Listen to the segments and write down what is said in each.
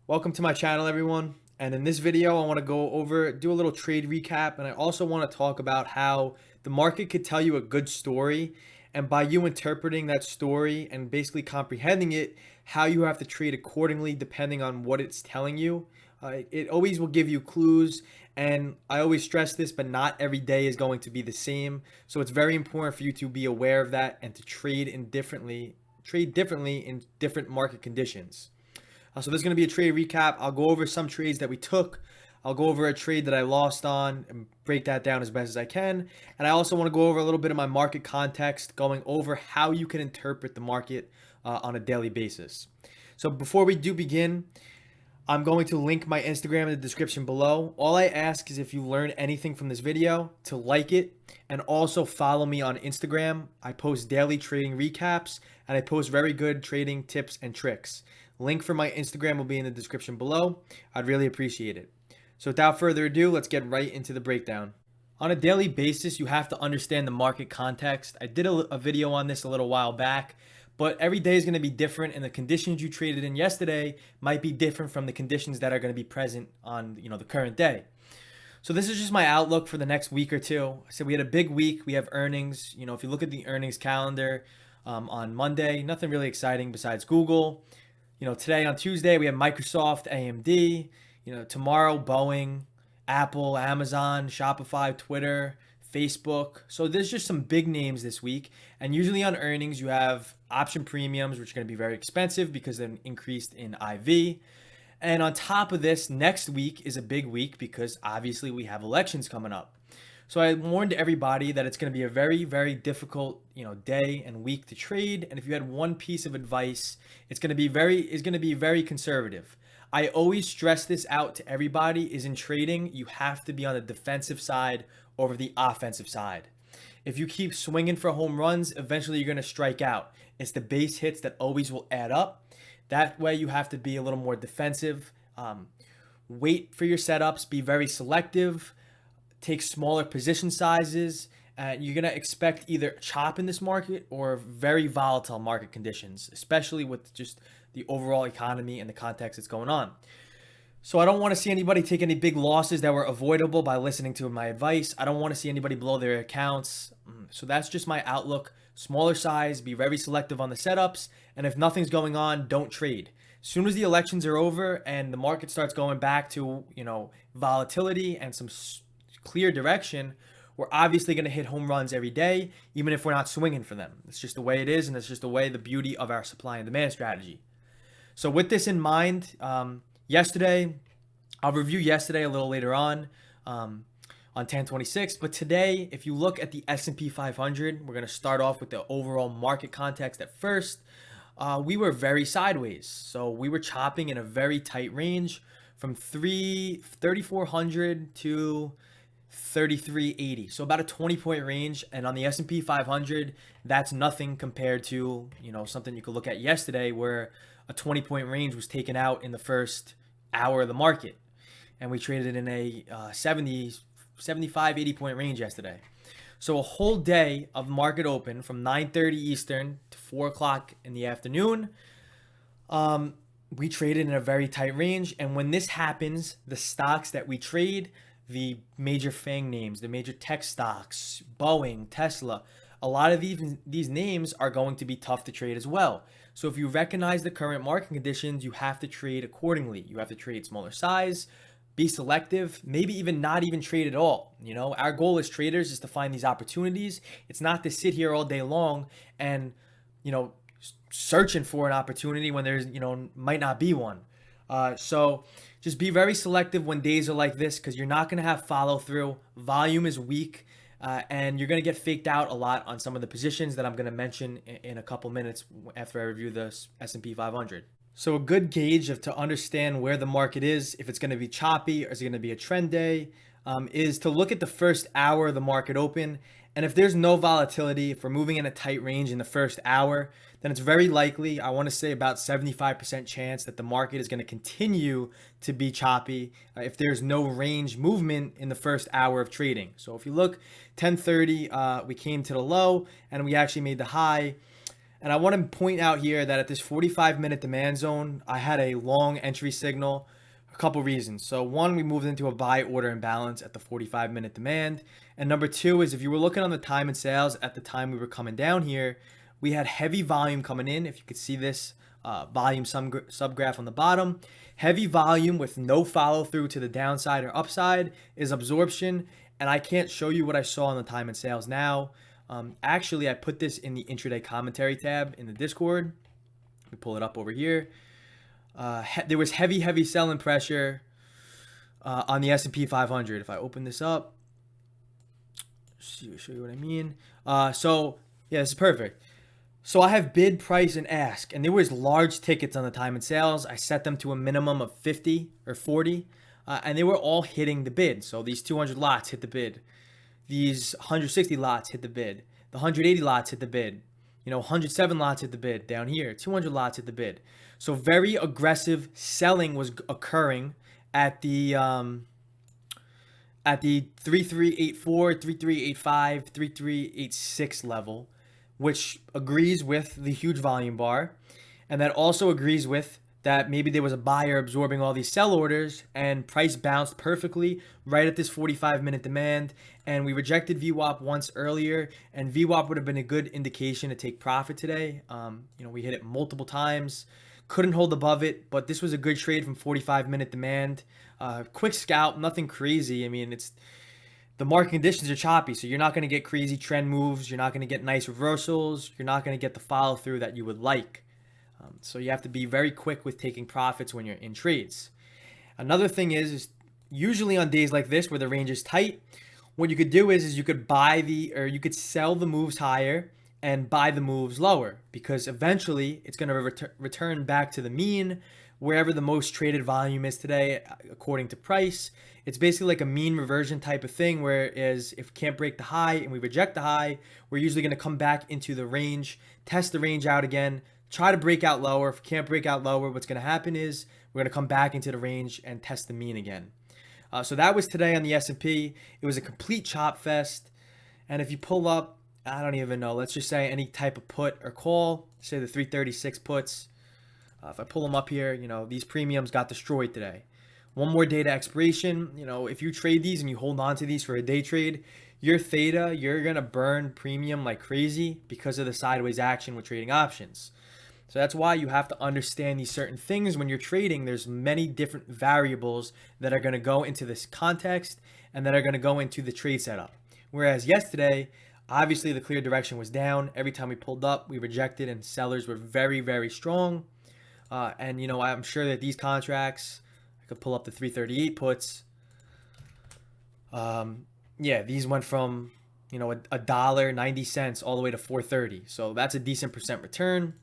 Welcome to my channel, everyone. And in this video, I want to do a little trade recap. And I also want to talk about how the market could tell you a good story. And by you interpreting that story and basically comprehending it, how you have to trade accordingly depending on what it's telling you. It always will give you clues. And I always stress this, but not every day is going to be the same. So it's very important for you to be aware of that and to trade differently in different market conditions. So this is going to be a trade recap. I'll go over some trades that we took. I'll go over a trade that I lost on and break that down as best as I can. And I also want to go over a little bit of my market context, going over how you can interpret the market on a daily basis. So before we do begin, I'm going to link my Instagram in the description below. All I ask is if you learn anything from this video to like it and also follow me on Instagram. I post daily trading recaps and I post very good trading tips and tricks. Link for my Instagram will be in the description below. I'd really appreciate it. So without further ado, let's get right into the breakdown. On a daily basis, you have to understand the market context. I did a video on this a little while back, but every day is going to be different, and the conditions you traded in yesterday might be different from the conditions that are going to be present on the current day. So this is just my outlook for the next week or two. I said we had a big week. We have earnings. If you look at the earnings calendar on Monday, nothing really exciting besides Google. Today on Tuesday, we have Microsoft, AMD. Tomorrow, Boeing, Apple, Amazon, Shopify, Twitter, Facebook. So there's just some big names this week. And usually on earnings, you have option premiums, which are going to be very expensive because they're increased in IV. And on top of this, next week is a big week because obviously we have elections coming up. So I warned everybody that it's going to be a very, very difficult, day and week to trade. And if you had one piece of advice, it's going to be very conservative. I always stress this out to everybody is in trading, you have to be on the defensive side over the offensive side. If you keep swinging for home runs, eventually you're going to strike out. It's the base hits that always will add up. That way you have to be a little more defensive. Wait for your setups, be very selective. Take smaller position sizes. You're going to expect either chop in this market or very volatile market conditions, especially with just the overall economy and the context that's going on. So I don't want to see anybody take any big losses that were avoidable by listening to my advice. I don't want to see anybody blow their accounts. So that's just my outlook. Smaller size, be very selective on the setups. And if nothing's going on, don't trade. As soon as the elections are over and the market starts going back to, volatility and some clear direction, we're obviously going to hit home runs every day, even if we're not swinging for them. It's just the way it is, and it's just the beauty of our supply and demand strategy. So with this in mind, yesterday, I'll review yesterday a little later on 10/26. But today, if you look at the S&P 500, we're going to start off with the overall market context at first. We were very sideways. So we were chopping in a very tight range from 3,400 to 3380, so about a 20-point range. And on the S&P 500, that's nothing compared to something you could look at yesterday where a 20-point range was taken out in the first hour of the market, and we traded in a 75-80 point range yesterday. So a whole day of market open from 9:30 Eastern to 4 o'clock in the afternoon. We traded in a very tight range, and when this happens, the stocks that we trade, the major FANG names, the major tech stocks, Boeing, Tesla, a lot of these names are going to be tough to trade as well. So if you recognize the current market conditions, you have to trade accordingly. You have to trade smaller size, be selective, maybe even not even trade at all. Our goal as traders is to find these opportunities. It's not to sit here all day long and, searching for an opportunity when there's, might not be one. So just be very selective when days are like this, because you're not going to have follow through. Volume is weak, and you're going to get faked out a lot on some of the positions that I'm going to mention in a couple minutes after I review the S&P 500. So a good gauge to understand where the market is, if it's going to be choppy or is it going to be a trend day, is to look at the first hour of the market open. And if there's no volatility, if we're moving in a tight range in the first hour, then it's very likely, I want to say about 75% chance that the market is going to continue to be choppy if there's no range movement in the first hour of trading. So if you look 10:30, we came to the low and we actually made the high. And I want to point out here that at this 45-minute demand zone, I had a long entry signal. A couple reasons. So one, we moved into a buy order imbalance at the 45-minute demand. And number two is if you were looking on the time and sales at the time we were coming down here, we had heavy volume coming in. If you could see this volume subgraph on the bottom, heavy volume with no follow through to the downside or upside is absorption. And I can't show you what I saw on the time and sales now. Actually, I put this in the intraday commentary tab in the Discord. Let me pull it up over here. There was heavy selling pressure on the S&P 500. If I open this up, show you what I mean. So yeah, this is perfect. So I have bid, price, and ask, and there was large tickets on the time and sales. I set them to a minimum of 50 or 40, and they were all hitting the bid. So these 200 lots hit the bid. These 160 lots hit the bid. The 180 lots hit the bid. 107 lots hit the bid down here. 200 lots hit the bid. So very aggressive selling was occurring at the 3384, 3385, 3386 level, which agrees with the huge volume bar, and that also agrees with that maybe there was a buyer absorbing all these sell orders and price bounced perfectly right at this 45-minute demand. And we rejected VWAP once earlier, and VWAP would have been a good indication to take profit today. We hit it multiple times, couldn't hold above it, but this was a good trade from 45-minute demand. Quick scalp, nothing crazy. I mean, the market conditions are choppy, so you're not going to get crazy trend moves. You're not going to get nice reversals. You're not going to get the follow through that you would like. So you have to be very quick with taking profits when you're in trades. Another thing is usually on days like this where the range is tight, what you could do is you could you could sell the moves higher and buy the moves lower, because eventually it's going to return back to the mean wherever the most traded volume is today according to price. It's basically like a mean reversion type of thing, whereas if we can't break the high and we reject the high, we're usually going to come back into the range, test the range out again, try to break out lower. If we can't break out lower, what's going to happen is we're going to come back into the range and test the mean again. So that was today on the S&P. It was a complete chop fest. And if you pull up, I don't even know, let's just say any type of put or call, say the 336 puts. If I pull them up here, these premiums got destroyed today. One more day to expiration. If you trade these and you hold on to these for a day trade, your theta, you're going to burn premium like crazy because of the sideways action with trading options. So that's why you have to understand these certain things when you're trading. There's many different variables that are going to go into this context and that are going to go into the trade setup. Whereas yesterday, obviously the clear direction was down. Every time we pulled up, we rejected, and sellers were very, very strong. And I'm sure that these contracts, I could pull up the 338 puts. These went from $1.90 all the way to 4.30. So that's a decent percent return.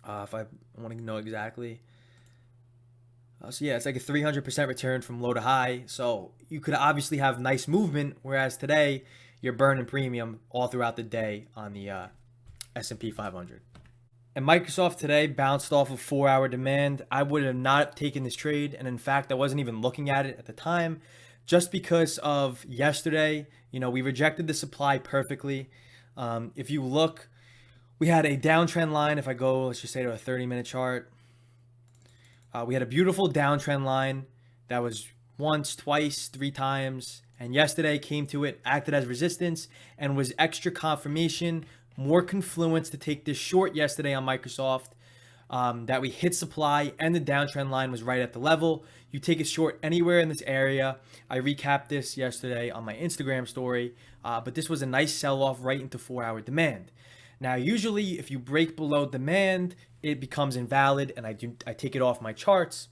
If I want to know exactly. It's like a 300% return from low to high. So you could obviously have nice movement, whereas today you're burning premium all throughout the day on the S&P 500. And Microsoft today bounced off of 4-hour demand. I would have not taken this trade, and in fact, I wasn't even looking at it at the time, just because of yesterday. We rejected the supply perfectly. If you look, we had a downtrend line. If I go, let's just say to a 30-minute chart, we had a beautiful downtrend line that was once, twice, 3 times, and yesterday came to it, acted as resistance, and was extra confirmation, more confluence to take this short yesterday on Microsoft, that we hit supply and the downtrend line was right at the level. You take a short anywhere in this area. I recapped this yesterday on my Instagram story, but this was a nice sell-off right into 4-hour demand. Now, usually if you break below demand, it becomes invalid, and I take it off my charts.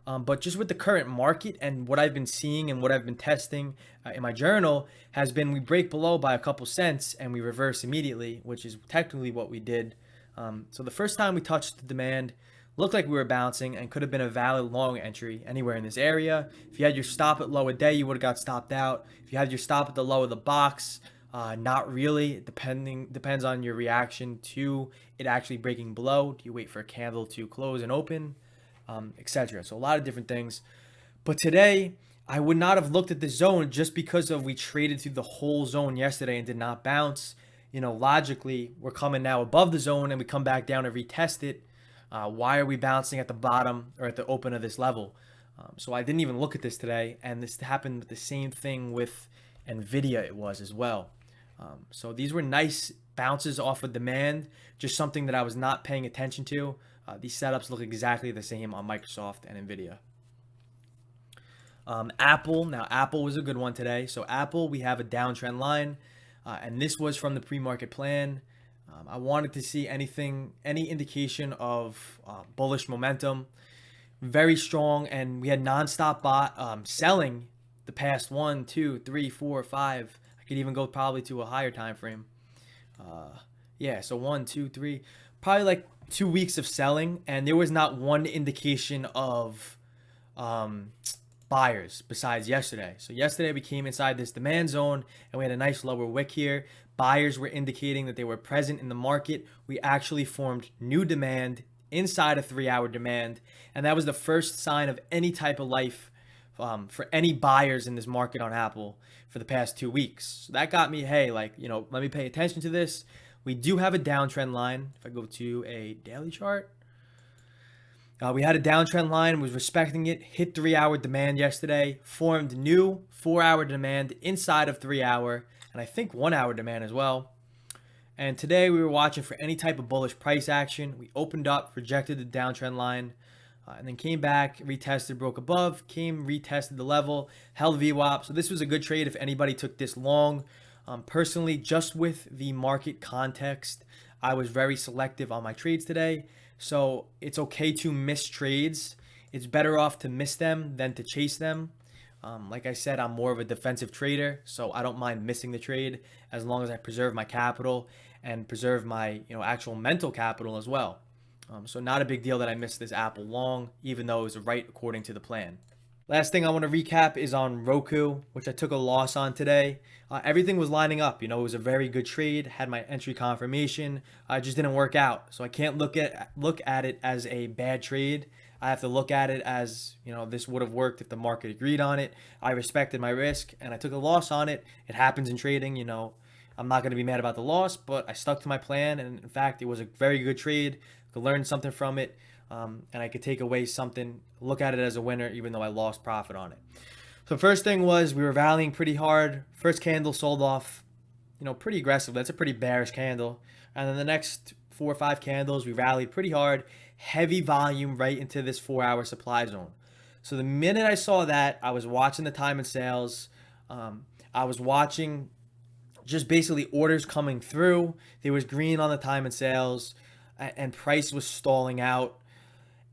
But just with the current market and what I've been seeing and what I've been testing in my journal has been we break below by a couple cents and we reverse immediately, which is technically what we did. So the first time we touched the demand, looked like we were bouncing and could have been a valid long entry anywhere in this area. If you had your stop at low a day, you would have got stopped out. If you had your stop at the low of the box, not really. Depends on your reaction to it actually breaking below. Do you wait for a candle to close and open, etc. So a lot of different things. But today, I would not have looked at the zone just because we traded through the whole zone yesterday and did not bounce. logically, we're coming now above the zone and we come back down and retest it. Why are we bouncing at the bottom or at the open of this level? So I didn't even look at this today, and this happened with the same thing with Nvidia. It was as well. So these were nice bounces off of demand, just something that I was not paying attention to. These setups look exactly the same on Microsoft and Nvidia. Apple. Now, Apple was a good one today. So Apple, we have a downtrend line, and this was from the pre-market plan. I wanted to see any indication of bullish momentum. Very strong, and we had nonstop selling the past 1, 2, 3, 4, 5. I could even go probably to a higher time frame. So 1, 2, 3, probably like 2 weeks of selling, and there was not one indication of buyers besides yesterday. So yesterday we came inside this demand zone and we had a nice lower wick here. Buyers were indicating that they were present in the market. We actually formed new demand inside a 3-hour demand, and that was the first sign of any type of life for any buyers in this market on Apple for the past 2 weeks. So that got me, hey, let me pay attention to this. We do have a downtrend line. If I go to a daily chart, we had a downtrend line, was respecting it, hit 3-hour demand yesterday, formed new 4-hour demand inside of 3-hour, and I think 1-hour demand as well. And today we were watching for any type of bullish price action. We opened up, rejected the downtrend line, and then came back, retested, broke above, retested the level, held VWAP. So this was a good trade if anybody took this long. Personally, just with the market context, I was very selective on my trades today. So it's okay to miss trades. It's better off to miss them than to chase them. Like I said, I'm more of a defensive trader, so I don't mind missing the trade as long as I preserve my capital and preserve my actual mental capital as well. So not a big deal that I missed this Apple long, even though it was right according to the plan. Last thing I want to recap is on Roku, which I took a loss on today. Everything was lining up. It was a very good trade, had my entry confirmation. It just didn't work out. So I can't look at it as a bad trade. I have to look at it as, this would have worked if the market agreed on it. I respected my risk and I took a loss on it. It happens in trading, I'm not going to be mad about the loss, but I stuck to my plan. And in fact, it was a very good trade. I could learn something from it. And I could take away something, look at it as a winner, even though I lost profit on it. So first thing was we were rallying pretty hard. First candle sold off, pretty aggressive. That's a pretty bearish candle. And then the next 4 or 5 candles, we rallied pretty hard, heavy volume right into this 4-hour supply zone. So the minute I saw that, I was watching the time and sales. I was watching just basically orders coming through. There was green on the time and sales, and price was stalling out.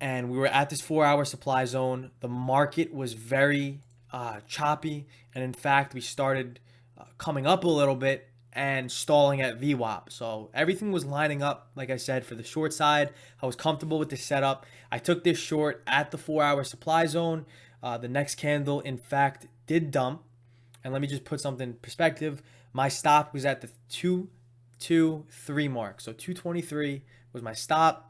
And we were at this 4-hour supply zone. The market was very choppy. And in fact, we started coming up a little bit and stalling at VWAP. So everything was lining up, like I said, for the short side. I was comfortable with the setup. I took this short at the 4-hour supply zone. The next candle, in fact, did dump. And let me just put something in perspective. My stop was at the 223 mark. So 223 was my stop.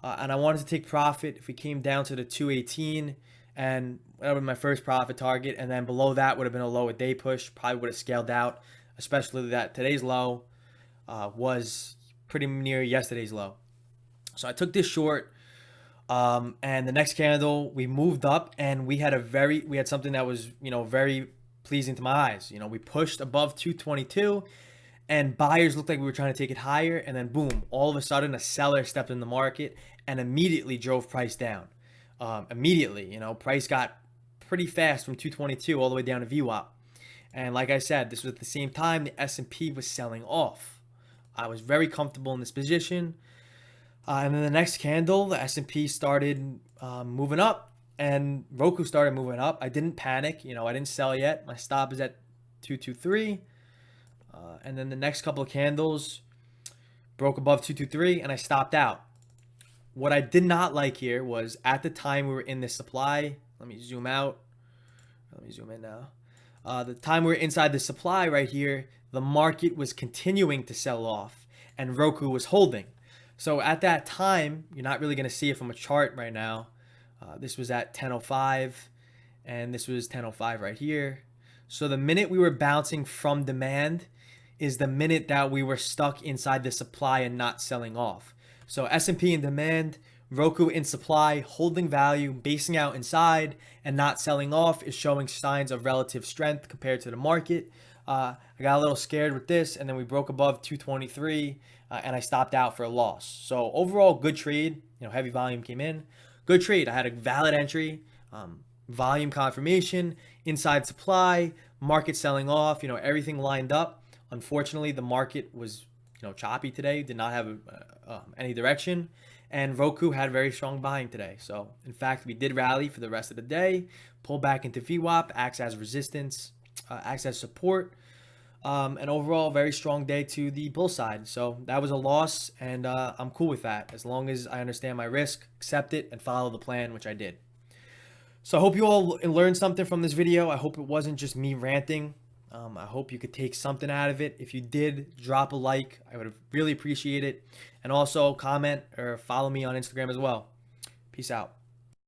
And I wanted to take profit if we came down to the 218, and that would be my first profit target. And then below that would have been a lower day push. Probably would have scaled out, especially that today's low was pretty near yesterday's low. So I took this short, and the next candle we moved up, and we had something that was very pleasing to my eyes. We pushed above 222. And buyers looked like we were trying to take it higher, and then boom, all of a sudden a seller stepped in the market and immediately drove price down. Immediately, price got pretty fast from 222 all the way down to VWAP. And like I said, this was at the same time the S&P was selling off. I was very comfortable in this position. And then the next candle, the S&P started moving up, and Roku started moving up. I didn't panic. I didn't sell yet. My stop is at 223. And then the next couple of candles broke above 223 and I stopped out. What I did not like here was at the time we were in this supply. Let me zoom out. Let me zoom in now. The time we were inside the supply right here, the market was continuing to sell off and Roku was holding. So at that time, you're not really going to see it from a chart right now. This was at 10:05 and this was 10:05 right here. So the minute we were bouncing from demand, is the minute that we were stuck inside the supply and not selling off. So S&P in demand, Roku in supply, holding value, basing out inside, and not selling off is showing signs of relative strength compared to the market. I got a little scared with this, and then we broke above 223, and I stopped out for a loss. So overall, good trade. Heavy volume came in. Good trade. I had a valid entry, volume confirmation, inside supply, market selling off. Everything lined up. Unfortunately, the market was choppy today. Did not have any direction. And Roku had very strong buying today. So, in fact, we did rally for the rest of the day, pull back into VWAP, acts as resistance, acts as support, and overall, very strong day to the bull side. So, that was a loss, and I'm cool with that as long as I understand my risk, accept it, and follow the plan, which I did. So, I hope you all learned something from this video. I hope it wasn't just me ranting. I hope you could take something out of it. If you did, drop a like. I would really appreciate it. And also comment or follow me on Instagram as well. Peace out.